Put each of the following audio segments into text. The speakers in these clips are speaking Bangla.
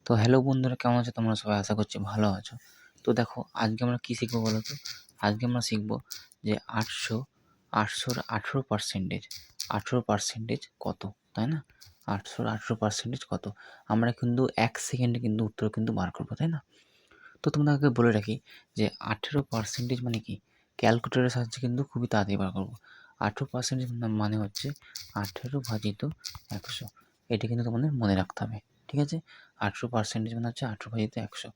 তো হ্যালো বন্ধুরা, কেমন আছো তোমরা সবাই? আশা করছি ভালো আছো। তো দেখো আজকে আমরা কী শিখবো বলো তো? আজকে আমরা শিখবো যে 800-র 18% কত, তাই না? 800-র 18% কত? আমরা কিন্তু 1 সেকেন্ডে কিন্তু উত্তর কিন্তু বার করবো, তাই না? তো তোমাদেরকে বলে রাখি যে 18% মানে কি? ক্যালকুলেটরের সাহায্যে কিন্তু খুবই তাড়াতাড়ি বার করবো। 18% মানে হচ্ছে 18 ভাজিত 100। এটা কিন্তু তোমাদের মনে রাখতে হবে, ঠিক আছে? 18% মানে হচ্ছে 18 ভাজিত 100।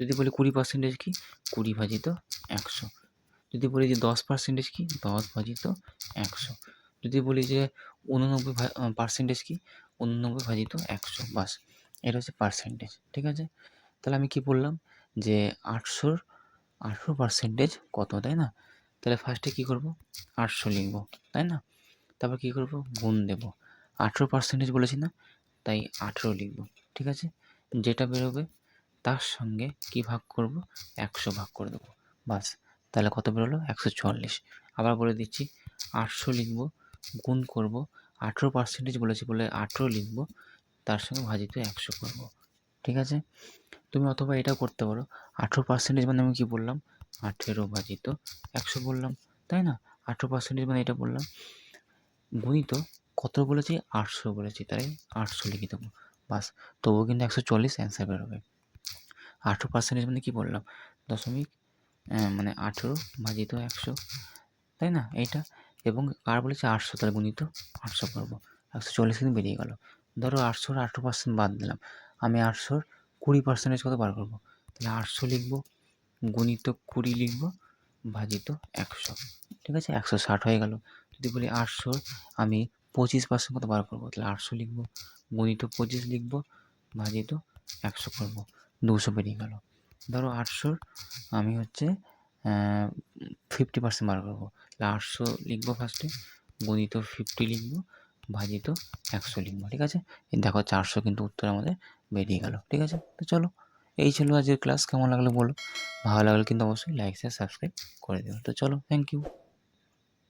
যদি বলি 20% কি? 20 ভাজিত 100। যদি বলি যে 10% কি? 10 ভাজিত 100। যদি বলি যে 89% কি? 89 ভাজিত 100। বাস, এটা হচ্ছে পার্সেন্টেজ, ঠিক আছে? তাহলে আমি কি বললাম যে 18% কত, তাই না? তাহলে ফার্স্টে কী করব? 800 লিখব, তাই না? তারপর কী করব? গুণ দেব। 18% বলেছি না, তাই 18 লিখব, ঠিক আছে? যেটা বেরোবে তার সঙ্গে কি ভাগ করব? 100 ভাগ করে দেবো, বাস। তাহলে কত বেরোলো? 144। আবার বলে দিচ্ছি, 800 লিখব, গুণ করব, 18% বলেছি বলে 18 লিখব, তার সঙ্গে ভাজিত 100 করব, ঠিক আছে? তুমি অথবা এটাও করতে পারো, 18% মানে আমি কী বললাম? 18 ভাজিত 100 বললাম, তাই না? 18% মানে এটা বললাম, গুণিত কত বলেছি? 800 বলেছি, তাই 800 লিখে দেবো, বাস। তবুও কিন্তু 144 অ্যান্সার বেরোবে। 18% মানে কী বললাম? দশমিক মানে 18 ভাজিত 100, তাই না? এইটা। এবং কার বলেছে? 800, তাহলে গুণিত 800 করবো, 144 কিন্তু বেরিয়ে গেল। ধরো 800-র 18% বাদ দিলাম, আমি 800-র 20% কত বার করবো? তাহলে 800 লিখব, গুণিত 20 লিখব, ভাজিত 100, ঠিক আছে? 160 হয়ে গেল। যদি বলি 800-র আমি 25% কত বার করবো? তাহলে 800 লিখব, গুণিত 25 লিখব, ভাজিত 100 করব, 200 বেরিয়ে গেল। ধরো 800-র আমি হচ্ছে 50% বার করবো, তাহলে 800 লিখব ফার্স্টে, গুণিত 50 লিখব, ভাজিত 100 লিখব, ঠিক আছে? এই দেখো 400 কিন্তু উত্তর আমাদের বেরিয়ে গেল, ঠিক আছে? তো চলো, এই ছিল আজকের ক্লাস। কেমন লাগলো বলো? ভালো লাগলে কিন্তু অবশ্যই লাইক শেয়ার সাবস্ক্রাইব করে দেবে। তো চলো, থ্যাংক ইউ।